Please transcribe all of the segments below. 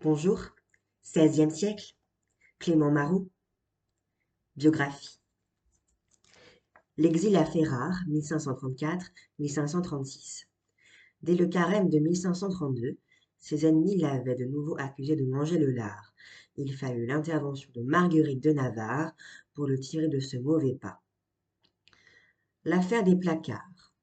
Bonjour, 16e siècle, Clément Marot, biographie. L'exil a fait rare, 1534-1536. Dès le carême de 1532, ses ennemis l'avaient de nouveau accusé de manger le lard. Il fallut l'intervention de Marguerite de Navarre pour le tirer de ce mauvais pas. L'affaire des placards.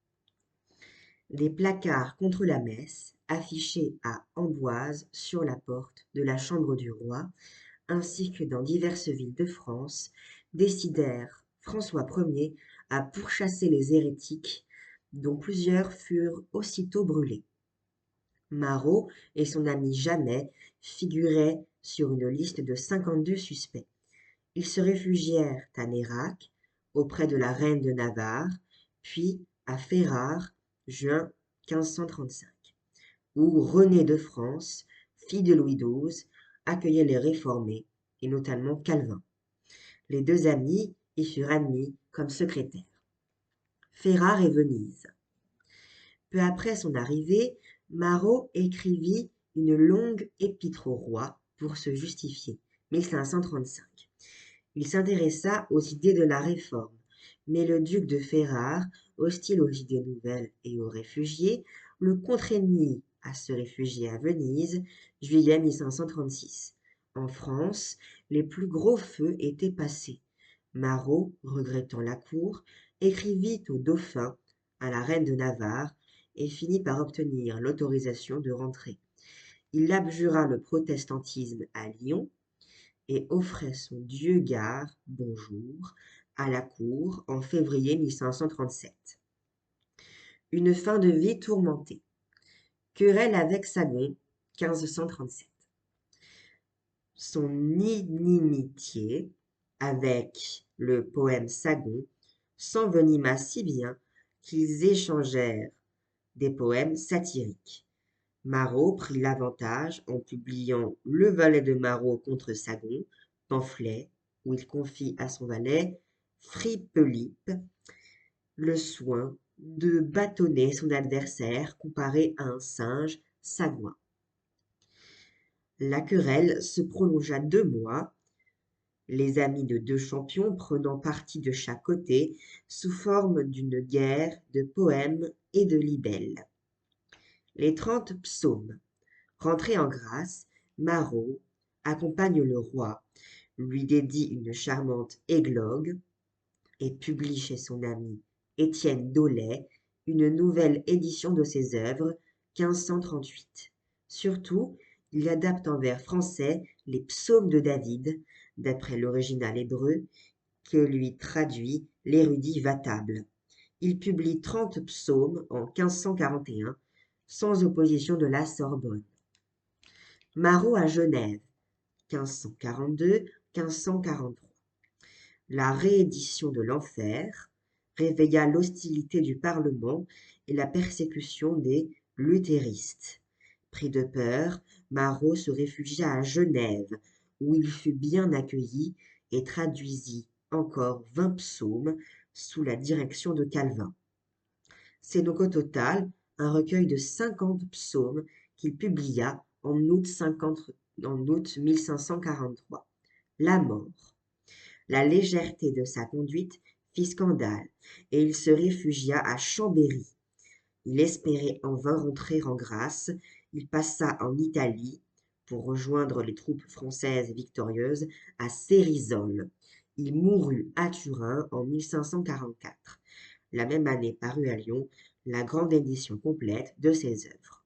Des placards contre la messe, affichés à Amboise sur la porte de la chambre du roi, ainsi que dans diverses villes de France, décidèrent François Ier à pourchasser les hérétiques, dont plusieurs furent aussitôt brûlés. Marot et son ami Jamet figuraient sur une liste de 52 suspects. Ils se réfugièrent à Nérac, auprès de la reine de Navarre, puis à Ferrare, juin 1535, où Renée de France, fille de Louis XII, accueillait les réformés, et notamment Calvin. Les deux amis y furent admis comme secrétaires. Ferrare et Venise. Peu après son arrivée, Marot écrivit une longue épître au roi pour se justifier, 1535. Il s'intéressa aux idées de la Réforme, mais le duc de Ferrare, hostile aux idées nouvelles et aux réfugiés, le contraignit à se réfugier à Venise, juillet 1536. En France, les plus gros feux étaient passés. Marot, regrettant la cour, écrivit au dauphin, à la reine de Navarre, et finit par obtenir l'autorisation de rentrer. Il abjura le protestantisme à Lyon et offrait son Dieu-Gard, bonjour, à la cour en février 1537. Une fin de vie tourmentée. Querelle avec Sagon, 1537. Son inimitié avec le poème Sagon s'envenima si bien qu'ils échangèrent des poèmes satiriques. Marot prit l'avantage en publiant Le valet de Marot contre Sagon, pamphlet où il confie à son valet Fripelippe le soin de bâtonner son adversaire comparé à un singe sagouin. La querelle se prolongea 2 mois, les amis de deux champions prenant parti de chaque côté sous forme d'une guerre de poèmes et de libelles. Les 30 psaumes. Rentré en grâce, Marot accompagne le roi, lui dédie une charmante églogue et publie chez son ami Étienne Dolet une nouvelle édition de ses œuvres, 1538. Surtout, il adapte en vers français les psaumes de David, d'après l'original hébreu, que lui traduit l'érudit Vatable. Il publie 30 psaumes en 1541, sans opposition de la Sorbonne. Marot à Genève, 1542-1543. La réédition de l'Enfer réveilla l'hostilité du Parlement et la persécution des luthéristes. Pris de peur, Marot se réfugia à Genève, où il fut bien accueilli et traduisit encore 20 psaumes sous la direction de Calvin. C'est donc au total un recueil de 50 psaumes qu'il publia en août 1543. La mort. La légèreté de sa conduite fit scandale, et il se réfugia à Chambéry. Il espérait en vain rentrer en grâce. Il passa en Italie pour rejoindre les troupes françaises victorieuses à Cérizole. Il mourut à Turin en 1544. La même année parut à Lyon la grande édition complète de ses œuvres.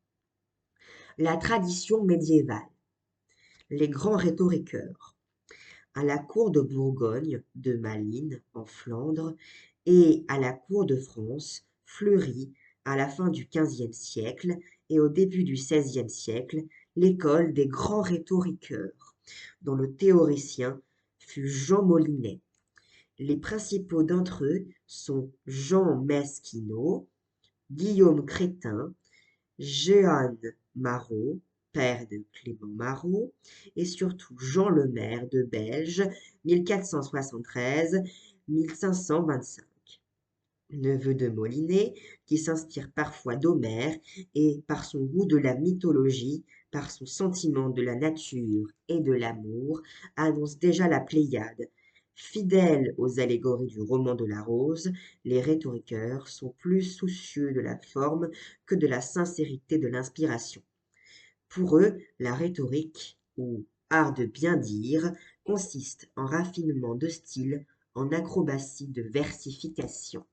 La tradition médiévale. Les grands rhétoriqueurs. À la cour de Bourgogne, de Malines, en Flandre, et à la cour de France, fleurit, à la fin du XVe siècle et au début du XVIe siècle, l'école des grands rhétoriqueurs, dont le théoricien fut Jean Molinet. Les principaux d'entre eux sont Jean Mesquinot, Guillaume Crétin, Jehan Marot, père de Clément Marot, et surtout Jean Lemaire de Belge, 1473-1525, neveu de Molinet, qui s'inspire parfois d'Homère et, par son goût de la mythologie, par son sentiment de la nature et de l'amour, annonce déjà la Pléiade. Fidèles aux allégories du roman de la rose, les rhétoriqueurs sont plus soucieux de la forme que de la sincérité de l'inspiration. Pour eux, la rhétorique, ou art de bien dire, consiste en raffinement de style, en acrobatie de versification.